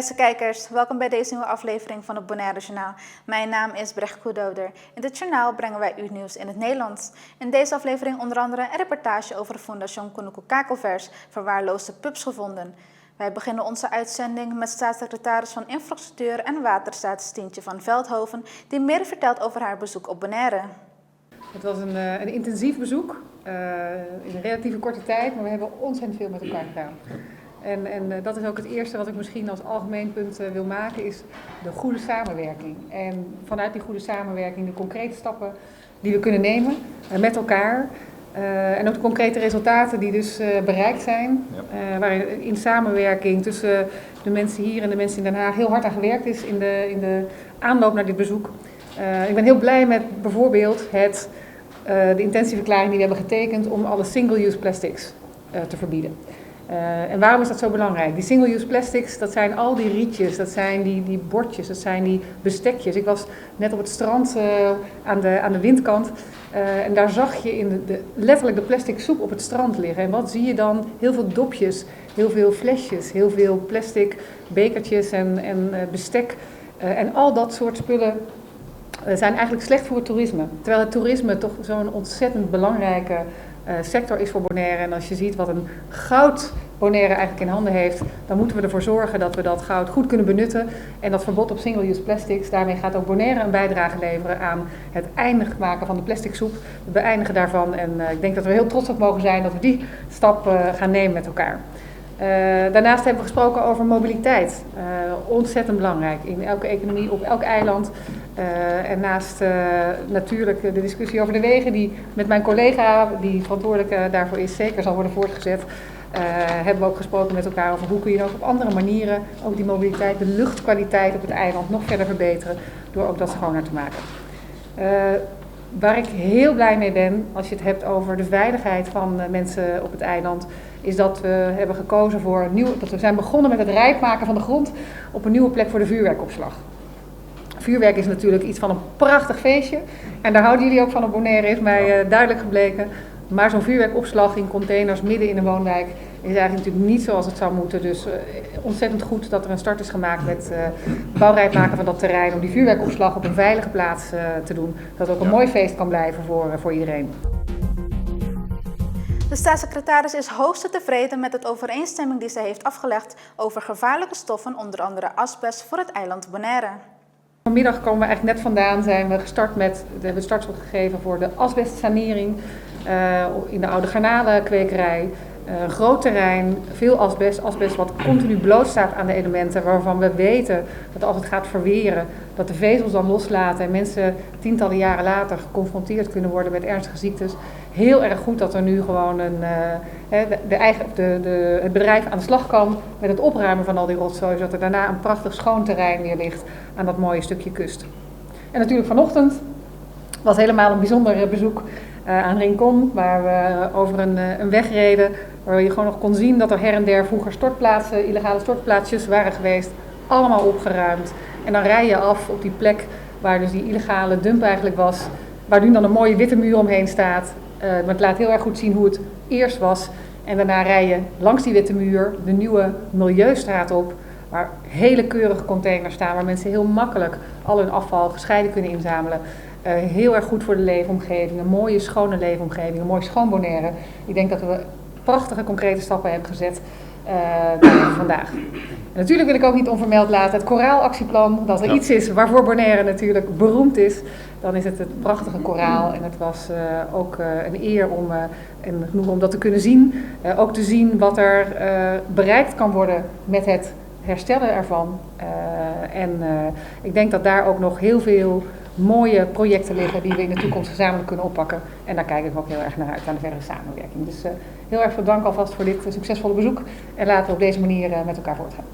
Beste kijkers, welkom bij deze nieuwe aflevering van het Bonaire Journaal. Mijn naam is Brecht Koedouder. In dit journaal brengen wij u nieuws in het Nederlands. In deze aflevering onder andere een reportage over Fondation Kunuku Kakelvers, verwaarloosde pubs gevonden. Wij beginnen onze uitzending met staatssecretaris van Infrastructuur en Waterstaat Stientje van Veldhoven, die meer vertelt over haar bezoek op Bonaire. Het was een intensief bezoek, in een relatieve korte tijd, maar we hebben ontzettend veel met elkaar gedaan. En dat is ook het eerste wat ik misschien als algemeen punt wil maken, is de goede samenwerking. En vanuit die goede samenwerking de concrete stappen die we kunnen nemen met elkaar. En ook de concrete resultaten die dus bereikt zijn. Ja. Waarin in samenwerking tussen de mensen hier en de mensen in Den Haag heel hard aan gewerkt is in de aanloop naar dit bezoek. Ik ben heel blij met bijvoorbeeld de intentieverklaring die we hebben getekend om alle single-use plastics te verbieden. En waarom is dat zo belangrijk? Die single-use plastics, dat zijn al die rietjes, dat zijn die bordjes, dat zijn die bestekjes. Ik was net op het strand aan de windkant en daar zag je letterlijk de plastic soep op het strand liggen. En wat zie je dan? Heel veel dopjes, heel veel flesjes, heel veel plastic bekertjes en bestek. En al dat soort spullen zijn eigenlijk slecht voor het toerisme. Terwijl het toerisme toch zo'n ontzettend belangrijke sector is voor Bonaire. En als je ziet wat een goud Bonaire eigenlijk in handen heeft, dan moeten we ervoor zorgen dat we dat goud goed kunnen benutten. En dat verbod op single-use plastics, daarmee gaat ook Bonaire een bijdrage leveren aan het eindig maken van de plastic soep. Het beëindigen daarvan. En ik denk dat we heel trots op mogen zijn dat we die stap gaan nemen met elkaar. Daarnaast hebben we gesproken over mobiliteit. Ontzettend belangrijk in elke economie, op elk eiland. En naast natuurlijk de discussie over de wegen, die met mijn collega, die verantwoordelijk daarvoor is, zeker zal worden voortgezet. Hebben we ook gesproken met elkaar over hoe kun je ook op andere manieren ook die mobiliteit, de luchtkwaliteit op het eiland nog verder verbeteren door ook dat schoner te maken. Waar ik heel blij mee ben, als je het hebt over de veiligheid van mensen op het eiland, is dat we hebben gekozen voor dat we zijn begonnen met het rijp maken van de grond op een nieuwe plek voor de vuurwerkopslag. Vuurwerk is natuurlijk iets van een prachtig feestje en daar houden jullie ook van op Bonaire, is mij duidelijk gebleken. Maar zo'n vuurwerkopslag in containers midden in een woonwijk is eigenlijk natuurlijk niet zoals het zou moeten. Dus ontzettend goed dat er een start is gemaakt met bouwrijp maken van dat terrein om die vuurwerkopslag op een veilige plaats te doen. Dat ook een mooi feest kan blijven voor iedereen. De staatssecretaris is hoogst tevreden met de overeenstemming die zij heeft afgelegd over gevaarlijke stoffen, onder andere asbest, voor het eiland Bonaire. Vanmiddag komen we eigenlijk net vandaan, zijn we gestart we hebben startschot gegeven voor de asbestsanering in de oude garnalenkwekerij. Een groot terrein, veel asbest wat continu blootstaat aan de elementen waarvan we weten dat als het gaat verweren, dat de vezels dan loslaten en mensen tientallen jaren later geconfronteerd kunnen worden met ernstige ziektes. Heel erg goed dat er nu gewoon het bedrijf aan de slag kan met het opruimen van al die rotzooi, zodat er daarna een prachtig schoon terrein weer ligt aan dat mooie stukje kust. En natuurlijk vanochtend was helemaal een bijzonder bezoek aan Rincon, waar we over een weg reden, waar je gewoon nog kon zien dat er her en der vroeger stortplaatsen, illegale stortplaatsjes waren geweest, allemaal opgeruimd. En dan rij je af op die plek waar dus die illegale dump eigenlijk was, waar nu dan een mooie witte muur omheen staat. Maar het laat heel erg goed zien hoe het eerst was. En daarna rij je langs die witte muur de nieuwe Milieustraat op, waar hele keurige containers staan, waar mensen heel makkelijk al hun afval gescheiden kunnen inzamelen. Heel erg goed voor de leefomgeving, een mooie schone leefomgeving, een mooi schoon Bonaire. Ik denk dat we prachtige concrete stappen hebben gezet vandaag. En natuurlijk wil ik ook niet onvermeld laten het koraalactieplan, dat er iets is waarvoor Bonaire natuurlijk beroemd is. Dan is het prachtige koraal en het was ook een eer om dat te kunnen zien. Ook te zien wat er bereikt kan worden met het herstellen ervan. Ik denk dat daar ook nog heel veel mooie projecten liggen die we in de toekomst gezamenlijk kunnen oppakken. En daar kijk ik ook heel erg naar uit aan de verdere samenwerking. Dus heel erg veel dank alvast voor dit succesvolle bezoek. En laten we op deze manier met elkaar voortgaan.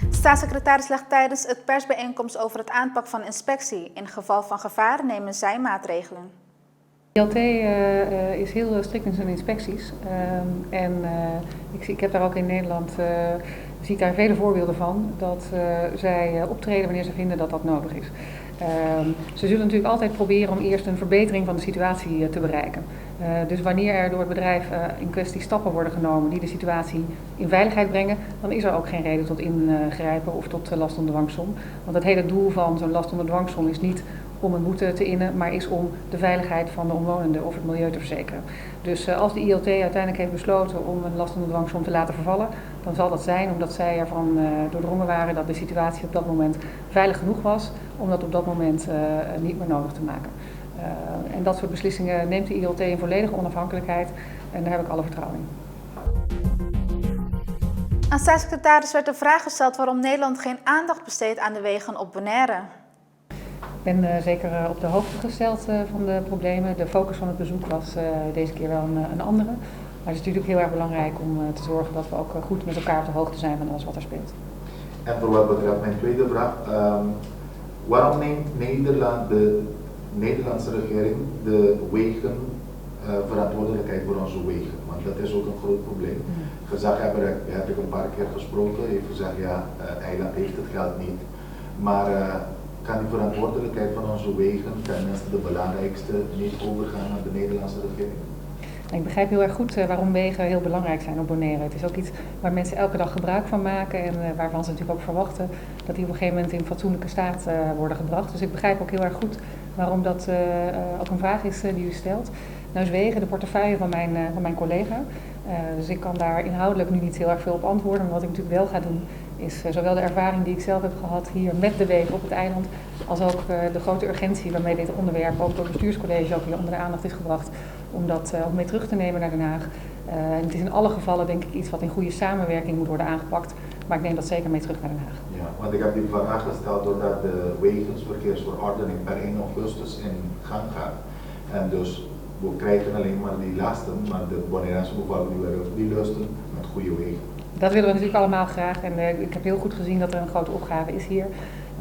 De staatssecretaris legt tijdens het persbijeenkomst over het aanpak van inspectie. In geval van gevaar nemen zij maatregelen. DLT is heel strikt in zijn inspecties. Ik heb daar ook in Nederland, zie ik daar vele voorbeelden van, dat zij optreden wanneer ze vinden dat dat nodig is. Ze zullen natuurlijk altijd proberen om eerst een verbetering van de situatie te bereiken. Dus wanneer er door het bedrijf in kwestie stappen worden genomen die de situatie in veiligheid brengen, dan is er ook geen reden tot ingrijpen of tot last onder dwangsom. Want het hele doel van zo'n last onder dwangsom is niet om een boete te innen, maar is om de veiligheid van de omwonenden of het milieu te verzekeren. Dus als de ILT uiteindelijk heeft besloten om een last onder dwangsom te laten vervallen, dan zal dat zijn omdat zij ervan doordrongen waren dat de situatie op dat moment veilig genoeg was om dat op dat moment niet meer nodig te maken. En dat soort beslissingen neemt de ILT in volledige onafhankelijkheid en daar heb ik alle vertrouwen in. Aan staatssecretaris werd de vraag gesteld waarom Nederland geen aandacht besteedt aan de wegen op Bonaire. Ik ben zeker op de hoogte gesteld van de problemen. De focus van het bezoek was deze keer wel een andere. Maar het is natuurlijk heel erg belangrijk om te zorgen dat we ook goed met elkaar op de hoogte zijn van alles wat er speelt. En voor wat betreft mijn tweede vraag, waarom neemt de Nederlandse regering de wegen verantwoordelijkheid voor onze wegen? Want dat is ook een groot probleem. Gezaghebber heb ik een paar keer gesproken, heeft gezegd ja, eiland heeft het geld niet. Maar kan die verantwoordelijkheid van onze wegen, tenminste de belangrijkste, niet overgaan naar de Nederlandse regering? Ik begrijp heel erg goed waarom wegen heel belangrijk zijn op Bonaire. Het is ook iets waar mensen elke dag gebruik van maken en waarvan ze natuurlijk ook verwachten dat die op een gegeven moment in fatsoenlijke staat worden gebracht. Dus ik begrijp ook heel erg goed waarom dat ook een vraag is die u stelt. Nou is wegen de portefeuille van mijn collega. Dus ik kan daar inhoudelijk nu niet heel erg veel op antwoorden. Maar wat ik natuurlijk wel ga doen is zowel de ervaring die ik zelf heb gehad hier met de wegen op het eiland, als ook de grote urgentie waarmee dit onderwerp ook door het bestuurscollege ook weer onder de aandacht is gebracht, om dat ook mee terug te nemen naar Den Haag. En het is in alle gevallen denk ik iets wat in goede samenwerking moet worden aangepakt, maar ik neem dat zeker mee terug naar Den Haag. Ja, want ik heb die vraag gesteld doordat de wegensverkeersverordening per 1 augustus in gang gaat. En dus we krijgen alleen maar die lasten, maar de Bonaireaanse bevolking wil die lusten met goede wegen. Dat willen we natuurlijk allemaal graag en ik heb heel goed gezien dat er een grote opgave is hier.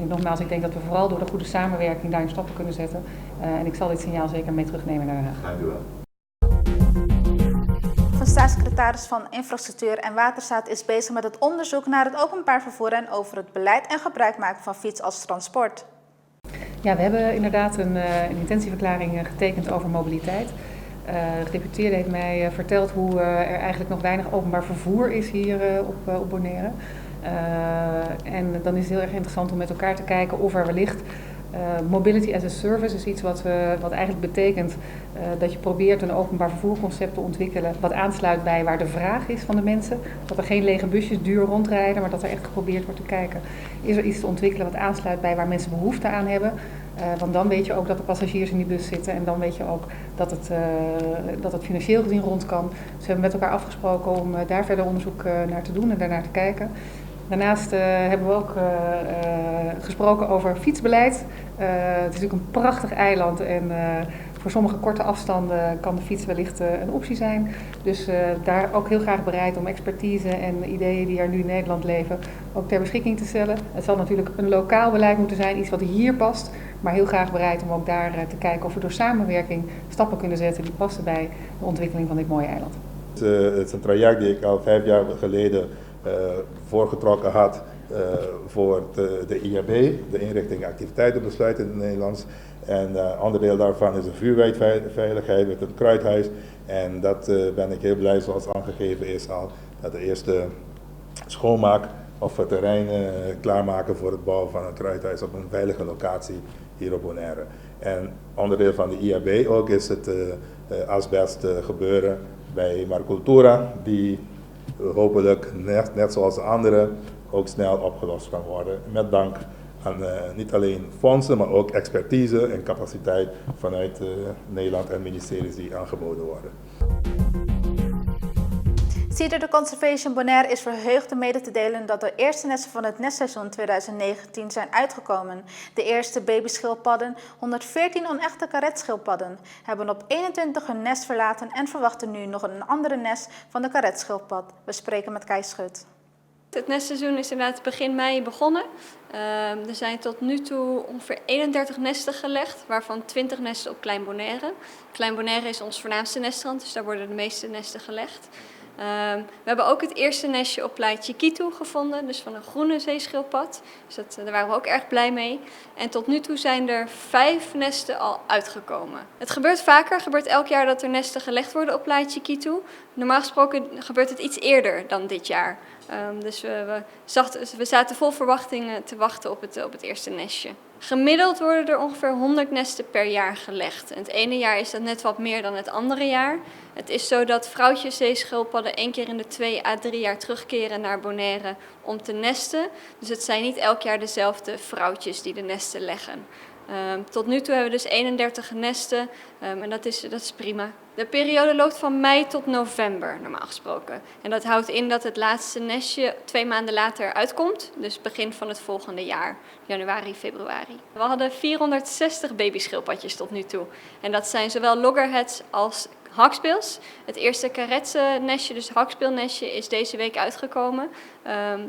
En nogmaals, ik denk dat we vooral door de goede samenwerking daarin stappen kunnen zetten. En ik zal dit signaal zeker mee terugnemen naar Den Haag. Dank u wel. De staatssecretaris van Infrastructuur en Waterstaat is bezig met het onderzoek naar het openbaar vervoer en over het beleid en gebruik maken van fiets als transport. Ja, we hebben inderdaad een intentieverklaring getekend over mobiliteit. De gedeputeerde heeft mij verteld hoe er eigenlijk nog weinig openbaar vervoer is hier op Bonaire. En dan is het heel erg interessant om met elkaar te kijken of er wellicht mobility as a service is iets wat eigenlijk betekent dat je probeert een openbaar vervoerconcept te ontwikkelen wat aansluit bij waar de vraag is van de mensen. Dat er geen lege busjes duur rondrijden, maar dat er echt geprobeerd wordt te kijken. Is er iets te ontwikkelen wat aansluit bij waar mensen behoefte aan hebben? Want dan weet je ook dat de passagiers in die bus zitten en dan weet je ook dat het financieel gezien rond kan. Dus we hebben met elkaar afgesproken om daar verder onderzoek naar te doen en daarnaar te kijken. Daarnaast hebben we ook gesproken over fietsbeleid. Het is natuurlijk een prachtig eiland en voor sommige korte afstanden kan de fiets wellicht een optie zijn. Dus daar ook heel graag bereid om expertise en ideeën die er nu in Nederland leven ook ter beschikking te stellen. Het zal natuurlijk een lokaal beleid moeten zijn, iets wat hier past, maar heel graag bereid om ook daar te kijken of we door samenwerking stappen kunnen zetten die passen bij de ontwikkeling van dit mooie eiland. Het is een traject die ik al 5 jaar geleden voorgetrokken had voor de IAB, de Inrichting Activiteitenbesluit in het Nederlands. En onderdeel daarvan is de vuurwerkveiligheid met het kruidhuis. En dat ben ik heel blij, zoals aangegeven is al, dat de eerste schoonmaak of het terrein klaarmaken voor het bouwen van een kruidhuis op een veilige locatie hier op Bonaire. En onderdeel van de IAB ook is het asbest gebeuren bij Marcultura, die hopelijk net zoals de anderen ook snel opgelost kan worden. Met dank aan niet alleen fondsen, maar ook expertise en capaciteit vanuit Nederland en ministeries die aangeboden worden. Cedar de Conservation Bonaire is verheugd om mede te delen dat de eerste nesten van het nestseizoen 2019 zijn uitgekomen. De eerste babyschildpadden, 114 onechte karetschildpadden, hebben op 21 hun nest verlaten en verwachten nu nog een andere nest van de karetschildpad. We spreken met Kai Schut. Het nestseizoen is inderdaad begin mei begonnen. Er zijn tot nu toe ongeveer 31 nesten gelegd, waarvan 20 nesten op Klein Bonaire. Klein Bonaire is ons voornaamste neststrand, dus daar worden de meeste nesten gelegd. We hebben ook het eerste nestje op Playa Chiquito gevonden, dus van een groene zeeschildpad. Dus daar waren we ook erg blij mee. En tot nu toe zijn er 5 nesten al uitgekomen. Het gebeurt vaker, gebeurt elk jaar dat er nesten gelegd worden op Playa Chiquito. Normaal gesproken gebeurt het iets eerder dan dit jaar. Dus we zaten vol verwachtingen te wachten op het eerste nestje. Gemiddeld worden er ongeveer 100 nesten per jaar gelegd. En het ene jaar is dat net wat meer dan het andere jaar. Het is zo dat vrouwtjes zeeschildpadden 1 keer in de 2 à 3 jaar terugkeren naar Bonaire om te nesten. Dus het zijn niet elk jaar dezelfde vrouwtjes die de nesten leggen. Tot nu toe hebben we dus 31 nesten en dat is prima. De periode loopt van mei tot november normaal gesproken. En dat houdt in dat het laatste nestje 2 maanden later uitkomt. Dus begin van het volgende jaar, januari, februari. We hadden 460 babyschildpadjes tot nu toe. En dat zijn zowel loggerheads als hawksbills. Het eerste karetse-nestje, dus hawksbill-nestje, is deze week uitgekomen.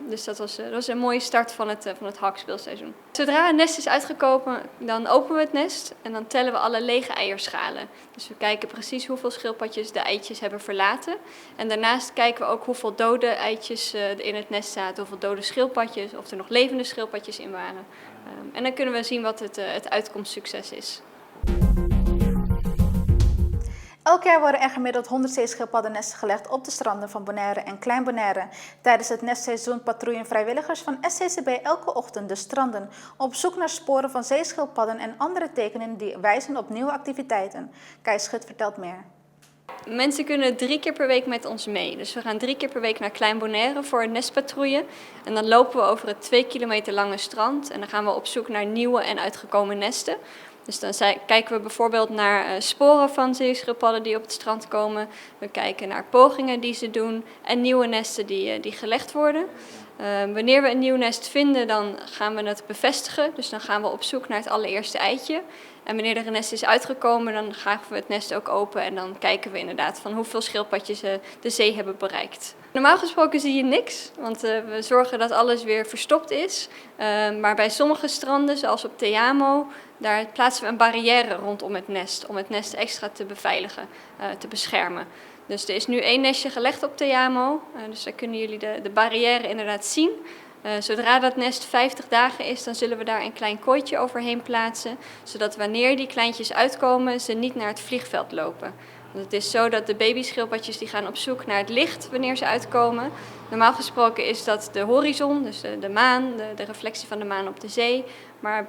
Dus dat was een mooie start van het hawksbill-seizoen. Zodra een nest is uitgekomen, dan openen we het nest en dan tellen we alle lege eierschalen. Dus we kijken precies hoeveel schildpadjes de eitjes hebben verlaten. En daarnaast kijken we ook hoeveel dode eitjes in het nest zaten, hoeveel dode schildpadjes, of er nog levende schildpadjes in waren. En dan kunnen we zien wat het uitkomstsucces is. Elk jaar worden er gemiddeld 100 zeeschildpaddennesten gelegd op de stranden van Bonaire en Klein Bonaire. Tijdens het nestseizoen patrouilleren vrijwilligers van SCCB elke ochtend de stranden op zoek naar sporen van zeeschildpadden en andere tekenen die wijzen op nieuwe activiteiten. Kai Schut vertelt meer. Mensen kunnen 3 keer per week met ons mee. Dus we gaan 3 keer per week naar Klein Bonaire voor een nestpatrouille. En dan lopen we over het 2 kilometer lange strand en dan gaan we op zoek naar nieuwe en uitgekomen nesten. Dus dan kijken we bijvoorbeeld naar sporen van zeeschildpadden die op het strand komen. We kijken naar pogingen die ze doen en nieuwe nesten die gelegd worden. Wanneer we een nieuw nest vinden, dan gaan we het bevestigen. Dus dan gaan we op zoek naar het allereerste eitje. En wanneer er een nest is uitgekomen, dan graven we het nest ook open. En dan kijken we inderdaad van hoeveel schildpadjes de zee hebben bereikt. Normaal gesproken zie je niks, want we zorgen dat alles weer verstopt is. Maar bij sommige stranden, zoals op Te Amo, daar plaatsen we een barrière rondom het nest. Om het nest extra te beveiligen, te beschermen. Dus er is nu 1 nestje gelegd op Te Amo. Dus daar kunnen jullie de barrière inderdaad zien. Zodra dat nest 50 dagen is, dan zullen we daar een klein kooitje overheen plaatsen. Zodat wanneer die kleintjes uitkomen, ze niet naar het vliegveld lopen. Want het is zo dat de babyschildpadjes die gaan op zoek naar het licht wanneer ze uitkomen. Normaal gesproken is dat de horizon, dus de maan, de reflectie van de maan op de zee. Maar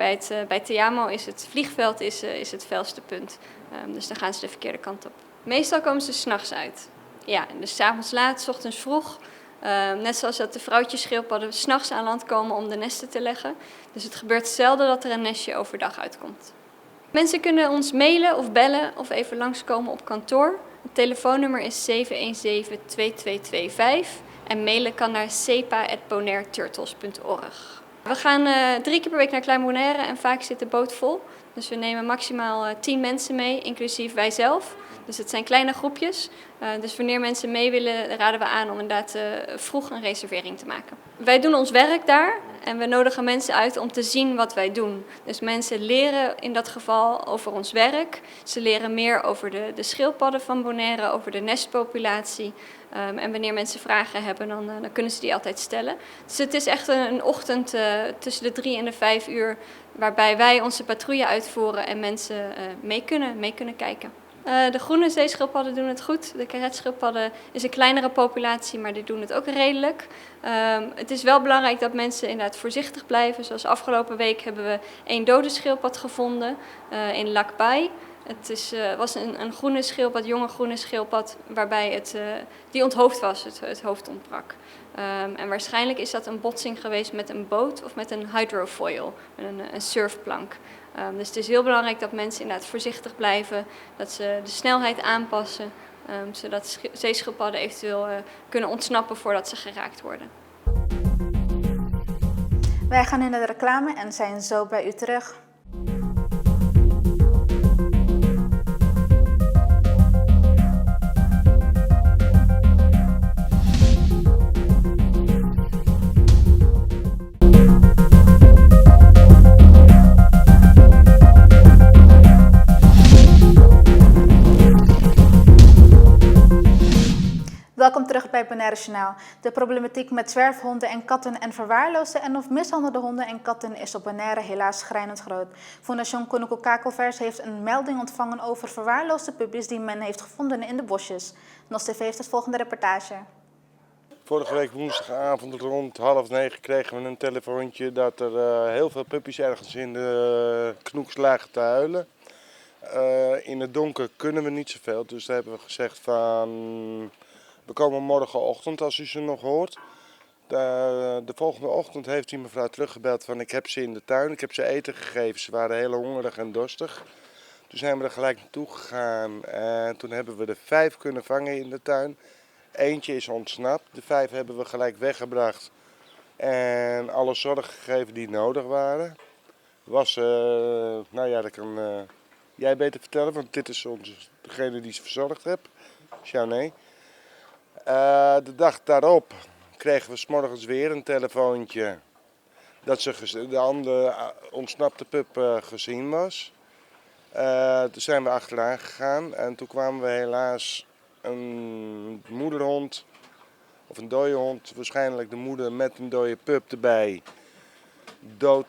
bij Te Amo is het vliegveld is het felste punt. Dus dan gaan ze de verkeerde kant op. Meestal komen ze 's nachts uit. Ja, dus 's avonds laat, 's ochtends vroeg. Net zoals dat de vrouwtjesschildpadden 's nachts aan land komen om de nesten te leggen. Dus het gebeurt zelden dat er een nestje overdag uitkomt. Mensen kunnen ons mailen of bellen of even langskomen op kantoor. Het telefoonnummer is 717-2225 en mailen kan naar sepa@bonairturtles.org. We gaan 3 keer per week naar Klein Bonaire en vaak zit de boot vol. Dus we nemen maximaal 10 mensen mee, inclusief wij zelf. Dus het zijn kleine groepjes. Dus wanneer mensen mee willen, raden we aan om inderdaad vroeg een reservering te maken. Wij doen ons werk daar en we nodigen mensen uit om te zien wat wij doen. Dus mensen leren in dat geval over ons werk. Ze leren meer over de schildpadden van Bonaire, over de nestpopulatie. En wanneer mensen vragen hebben, dan kunnen ze die altijd stellen. Dus het is echt een ochtend tussen de 3 en de 5 uur... waarbij wij onze patrouille uitvoeren en mensen mee kunnen kijken. De groene zeeschildpadden doen het goed. De karetschildpadden is een kleinere populatie, maar die doen het ook redelijk. Het is wel belangrijk dat mensen inderdaad voorzichtig blijven. Zoals afgelopen week hebben we 1 dode schildpad gevonden in Lac Bai. Het was een groene schildpad, jonge groene schildpad, waarbij die onthoofd was, het hoofd ontbrak. En waarschijnlijk is dat een botsing geweest met een boot of met een hydrofoil, een surfplank. Dus het is heel belangrijk dat mensen inderdaad voorzichtig blijven, dat ze de snelheid aanpassen, zodat zeeschildpadden eventueel kunnen ontsnappen voordat ze geraakt worden. Wij gaan nu naar de reclame en zijn zo bij u terug. Welkom terug terug bij Bonaire Journaal. De problematiek met zwerfhonden en katten en verwaarloosde en of mishandelde honden en katten is op Bonaire helaas schrijnend groot. Fondation Koninklijke Kakelvers heeft een melding ontvangen over verwaarloosde puppies die men heeft gevonden in de bosjes. NOS TV heeft het volgende reportage. Vorige week woensdagavond rond 20:30 kregen we een telefoontje dat er heel veel puppies ergens in de knoeks lagen te huilen. In het donker kunnen we niet zoveel, dus daar hebben we gezegd van we komen morgenochtend als u ze nog hoort. De volgende ochtend heeft die mevrouw teruggebeld van ik heb ze in de tuin, ik heb ze eten gegeven, ze waren heel hongerig en dorstig. Toen zijn we er gelijk naartoe gegaan en toen hebben we er 5 kunnen vangen in de tuin. Eentje is ontsnapt, de 5 hebben we gelijk weggebracht en alle zorg gegeven die nodig waren. Nou ja, dat kan jij beter vertellen, want dit is degene die ze verzorgd heeft, Jeanne. De dag daarop kregen we 's morgens weer een telefoontje dat de andere ontsnapte pup gezien was. Toen zijn we achteraan gegaan en toen kwamen we helaas een moederhond of een dode hond, waarschijnlijk de moeder met een dode pup erbij. Dood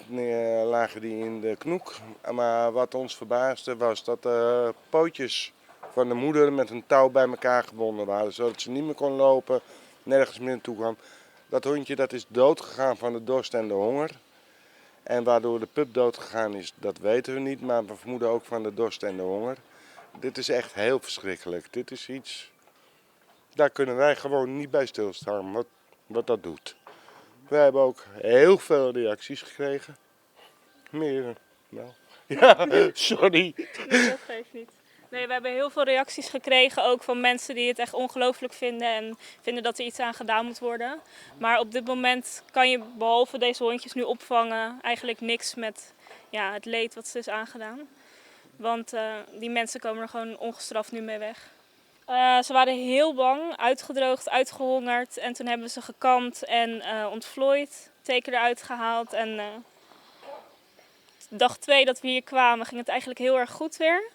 lagen die in de knoek. Maar wat ons verbaasde was dat de pootjes van de moeder met een touw bij elkaar gebonden waren. Zodat ze niet meer kon lopen, nergens meer naartoe kwam. Dat hondje dat is dood gegaan van de dorst en de honger. En waardoor de pup dood gegaan is, dat weten we niet. Maar we vermoeden ook van de dorst en de honger. Dit is echt heel verschrikkelijk. Dit is iets, daar kunnen wij gewoon niet bij stilstaan wat dat doet. We hebben ook heel veel reacties gekregen. Meer, nou, ja, sorry. Nee, dat geeft niet. Nee, we hebben heel veel reacties gekregen, ook van mensen die het echt ongelooflijk vinden en vinden dat er iets aan gedaan moet worden. Maar op dit moment kan je behalve deze hondjes nu opvangen eigenlijk niks met het leed wat ze is aangedaan. Want die mensen komen er gewoon ongestraft nu mee weg. Ze waren heel bang, uitgedroogd, uitgehongerd en toen hebben we ze gekamd en ontvlooid, teken eruit gehaald. En dag 2 dat we hier kwamen ging het eigenlijk heel erg goed weer.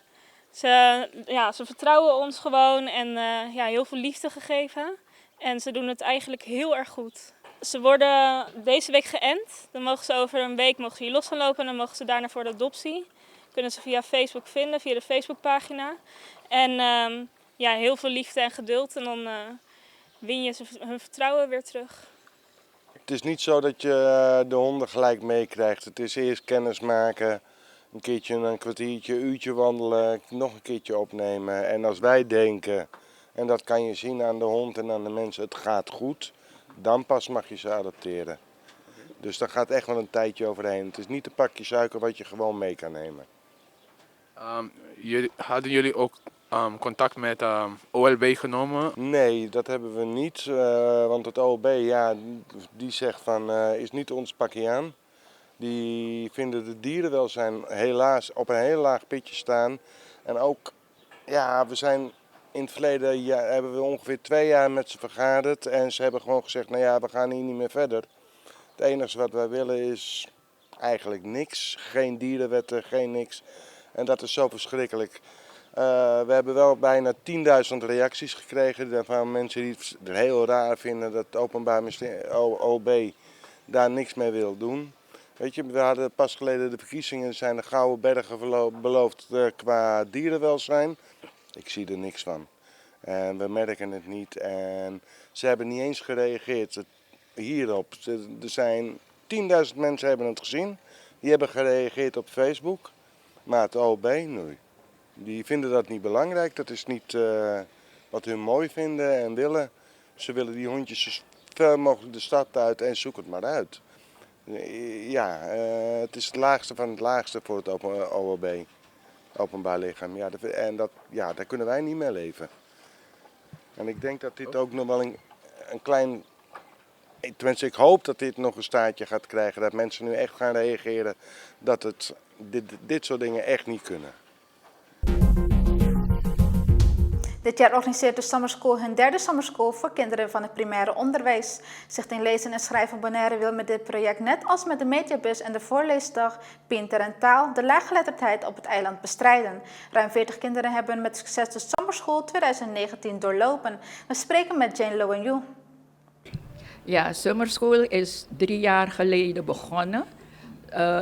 Ze vertrouwen ons gewoon en heel veel liefde gegeven. En ze doen het eigenlijk heel erg goed. Ze worden deze week geënt. Dan mogen ze over een week hier los gaan lopen en dan mogen ze daarna voor de adoptie. Kunnen ze via Facebook vinden, via de Facebookpagina. En heel veel liefde en geduld en dan win je hun vertrouwen weer terug. Het is niet zo dat je de honden gelijk meekrijgt. Het is eerst kennis maken, een keertje een kwartiertje, uurtje wandelen, nog een keertje opnemen. En als wij denken, en dat kan je zien aan de hond en aan de mensen, het gaat goed, dan pas mag je ze adopteren. Dus daar gaat echt wel een tijdje overheen. Het is niet een pakje suiker wat je gewoon mee kan nemen. Hadden jullie ook contact met OLB genomen? Nee, dat hebben we niet. Want het OLB, die zegt van, is niet ons pakje aan. Die vinden de dierenwelzijn helaas op een heel laag pitje staan. En ook, we zijn in het verleden hebben we ongeveer 2 jaar met ze vergaderd. En ze hebben gewoon gezegd, we gaan hier niet meer verder. Het enige wat wij willen is eigenlijk niks. Geen dierenwetten, geen niks. En dat is zo verschrikkelijk. We hebben wel bijna 10.000 reacties gekregen van mensen die het heel raar vinden dat het Openbaar Ministerie, OLB, daar niks mee wil doen. Weet je, we hadden pas geleden de verkiezingen, zijn de gouden bergen beloofd qua dierenwelzijn. Ik zie er niks van. En we merken het niet en ze hebben niet eens gereageerd hierop. Er zijn 10.000 mensen hebben het gezien, die hebben gereageerd op Facebook, maar het OLB, nee. Die vinden dat niet belangrijk, dat is niet wat hun mooi vinden en willen. Ze willen die hondjes zo ver mogelijk de stad uit en zoek het maar uit. Het is het laagste van het laagste voor het OLB, openbaar lichaam. Daar kunnen wij niet mee leven. En ik denk dat dit ook nog wel een klein... Tenminste, ik hoop dat dit nog een staartje gaat krijgen. Dat mensen nu echt gaan reageren dat dit soort dingen echt niet kunnen. Dit jaar organiseert de Summer School hun derde Summer School voor kinderen van het primaire onderwijs. Stichting Lezen en Schrijven Bonaire wil met dit project, net als met de Mediabus en de voorleesdag Pinter en Taal, de laaggeletterdheid op het eiland bestrijden. Ruim 40 kinderen hebben met succes de Summer School 2019 doorlopen. We spreken met Jane Lowenju. Ja, Summer School is 3 jaar geleden begonnen.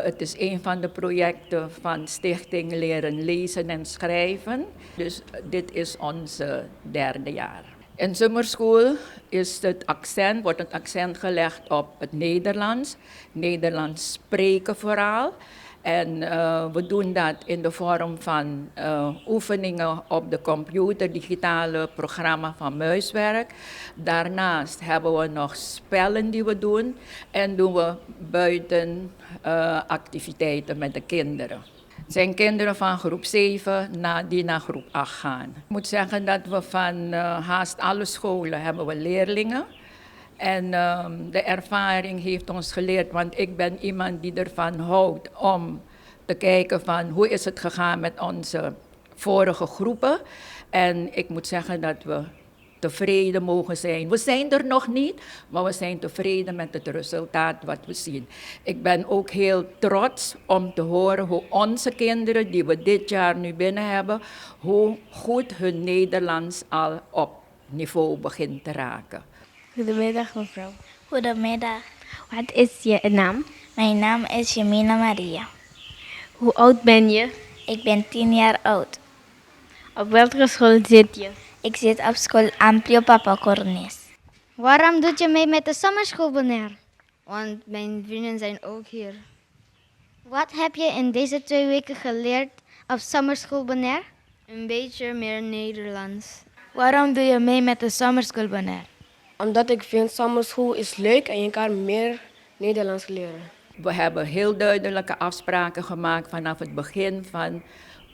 Het is een van de projecten van Stichting Leren Lezen en Schrijven. Dus dit is ons derde jaar. In Summer School wordt het accent gelegd op het Nederlands spreken vooral. En we doen dat in de vorm van oefeningen op de computer, digitale programma van Muiswerk. Daarnaast hebben we nog spellen die we doen en doen we buiten activiteiten met de kinderen. Het zijn kinderen van groep 7 die naar groep 8 gaan. Ik moet zeggen dat we van haast alle scholen hebben we leerlingen. En de ervaring heeft ons geleerd, want ik ben iemand die ervan houdt om te kijken van hoe is het gegaan met onze vorige groepen. En ik moet zeggen dat we tevreden mogen zijn. We zijn er nog niet, maar we zijn tevreden met het resultaat wat we zien. Ik ben ook heel trots om te horen hoe onze kinderen die we dit jaar nu binnen hebben, hoe goed hun Nederlands al op niveau begint te raken. Goedemiddag mevrouw. Goedemiddag. Wat is je naam? Mijn naam is Jemina Maria. Hoe oud ben je? Ik ben 10 jaar oud. Op welke school zit je? Ik zit op school Amplio Papa Cornes. Waarom doe je mee met de Summer School Bonaire? Want mijn vrienden zijn ook hier. Wat heb je in deze 2 weken geleerd op Summer School Bonaire? Een beetje meer Nederlands. Waarom doe je mee met de Summer School Bonaire? Omdat ik vind Summer School is leuk en je kan meer Nederlands leren. We hebben heel duidelijke afspraken gemaakt vanaf het begin van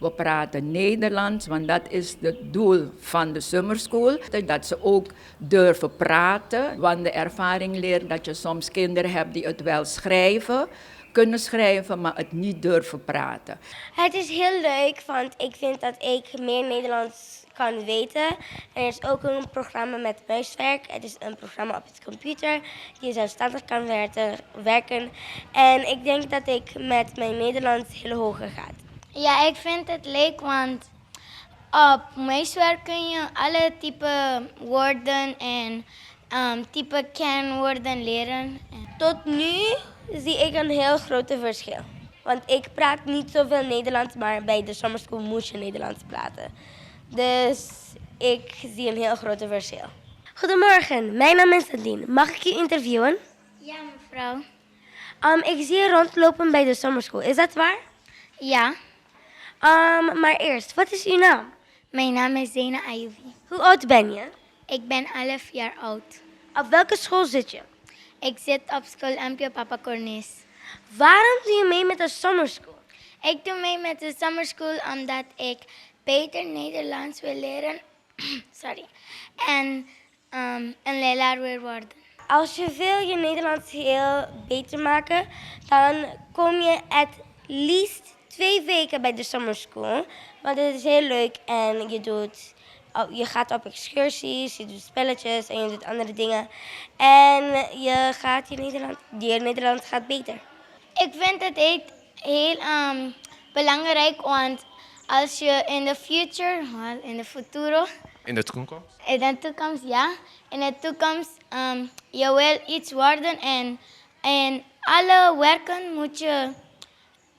we praten Nederlands, want dat is het doel van de Summer School. Dat ze ook durven praten, want de ervaring leert dat je soms kinderen hebt die het wel kunnen schrijven, maar het niet durven praten. Het is heel leuk, want ik vind dat ik meer Nederlands kan weten. Er is ook een programma met Muiswerk. Het is een programma op de computer die je zelfstandig kan werken. En ik denk dat ik met mijn Nederlands heel hoger ga. Ja, ik vind het leuk, want op Muiswerk kun je alle type woorden en type kernwoorden leren. Tot nu zie ik een heel grote verschil. Want ik praat niet zoveel Nederlands, maar bij de Summer School moest je Nederlands praten. Dus ik zie een heel grote verschil. Goedemorgen, mijn naam is Adeline. Mag ik je interviewen? Ja, mevrouw. Ik zie je rondlopen bij de Summer School. Is dat waar? Ja. Maar eerst, wat is uw naam? Mijn naam is Zena Ayubi. Hoe oud ben je? Ik ben 11 jaar oud. Op welke school zit je? Ik zit op school Ampio Papa Cornes. Waarom doe je mee met de Summer School? Ik doe mee met de Summer School omdat ik beter Nederlands wil leren. Sorry. En een leraar wil worden. Als je wil je Nederlands heel beter maken, dan kom je at least 2 weken bij de Summer School. Want het is heel leuk en je gaat op excursies, je doet spelletjes en je doet andere dingen. En je Nederlands gaat beter. Ik vind het heel belangrijk, want als je in de futuro... In de toekomst? In de toekomst, ja. In de toekomst, je wil iets worden en alle werken moet je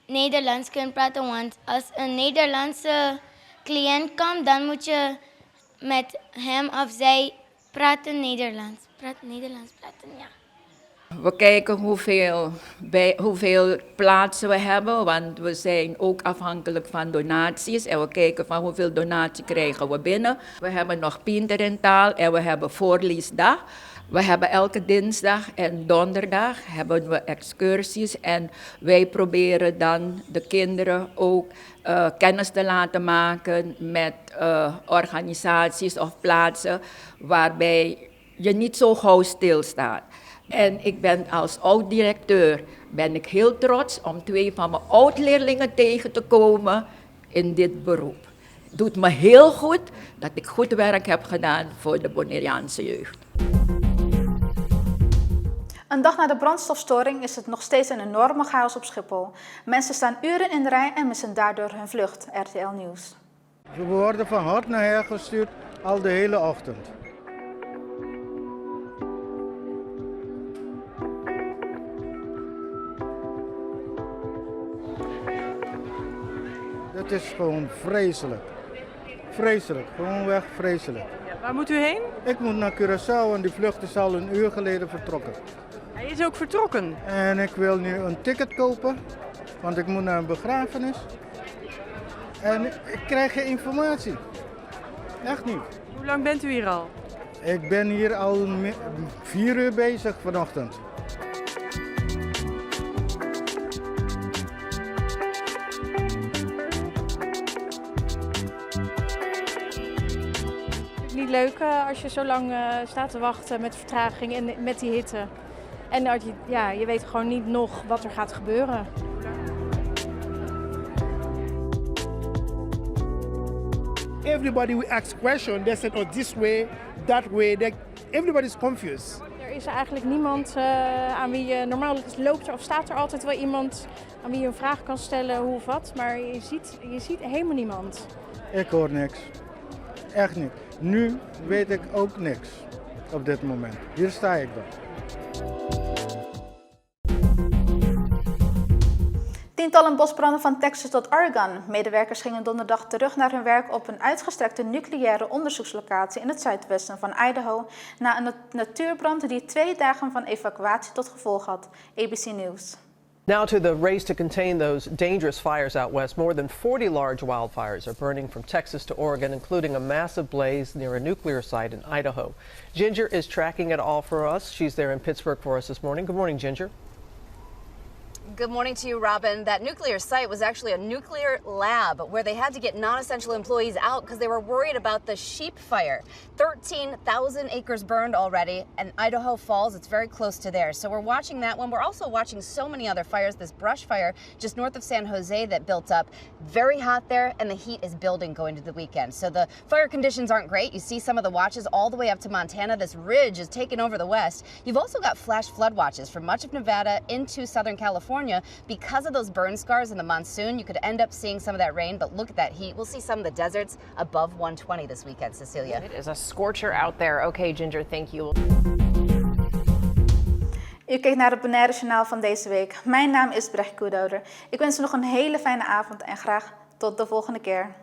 Nederlands kunnen praten. Want als een Nederlandse cliënt komt, dan moet je met hem of zij praten Nederlands. Nederlands praten, ja. We kijken hoeveel plaatsen we hebben, want we zijn ook afhankelijk van donaties. En we kijken van hoeveel donatie krijgen we binnen. We hebben nog Pinter en Taal en we hebben voorleesdag. We hebben elke dinsdag en donderdag hebben we excursies. En wij proberen dan de kinderen ook kennis te laten maken met organisaties of plaatsen waarbij je niet zo gauw stilstaat. En ik ben als oud-directeur heel trots om 2 van mijn oud-leerlingen tegen te komen in dit beroep. doet me heel goed dat ik goed werk heb gedaan voor de Bonaireaanse jeugd. Een dag na de brandstofstoring is het nog steeds een enorme chaos op Schiphol. Mensen staan uren in de rij en missen daardoor hun vlucht. RTL Nieuws. We worden van hart naar her gestuurd al de hele ochtend. Het is gewoon vreselijk. Vreselijk, gewoonweg vreselijk. Ja, waar moet u heen? Ik moet naar Curaçao en die vlucht is al een uur geleden vertrokken. Hij is ook vertrokken. En ik wil nu een ticket kopen, want ik moet naar een begrafenis. En ik krijg geen informatie. Echt niet. Hoe lang bent u hier al? Ik ben hier al 4 uur bezig vanochtend. Niet leuk als je zo lang staat te wachten met vertraging en met die hitte. En je weet gewoon niet nog wat er gaat gebeuren. Everybody will ask questions. They said, oh, this way, that way. Everybody's confused. Er is eigenlijk niemand aan wie je... Normaal loopt er of staat er altijd wel iemand aan wie je een vraag kan stellen hoe of wat. Maar je ziet helemaal niemand. Ik hoor niks. Echt niet. Nu weet ik ook niks op dit moment. Hier sta ik dan. Tientallen bosbranden van Texas tot Oregon. Medewerkers gingen donderdag terug naar hun werk op een uitgestrekte nucleaire onderzoekslocatie in het zuidwesten van Idaho na een natuurbrand die 2 dagen van evacuatie tot gevolg had. ABC News. Now to the race to contain those dangerous fires out west. More than 40 large wildfires are burning from Texas to Oregon, including a massive blaze near a nuclear site in Idaho. Ginger is tracking it all for us. She's there in Pittsburgh for us this morning. Good morning, Ginger. Good morning to you, Robin. That nuclear site was actually a nuclear lab where they had to get non-essential employees out because they were worried about the sheep fire. 13,000 acres burned already, and Idaho Falls, it's very close to there. So we're watching that one. We're also watching so many other fires. This brush fire just north of San Jose that built up. Very hot there, and the heat is building going into the weekend. So the fire conditions aren't great. You see some of the watches all the way up to Montana. This ridge is taking over the west. You've also got flash flood watches from much of Nevada into Southern California. Because of those burn scars in the monsoon, you could end up seeing some of that rain, but look at that heat. We'll see some of the deserts above 120 this weekend, Cecilia. It is a scorcher out there. Okay, Ginger, thank you. U kijkt naar het Bonaire Journaal van deze week. Mijn naam is Brecht Koedouder. Ik wens u nog een hele fijne avond en graag tot de volgende keer.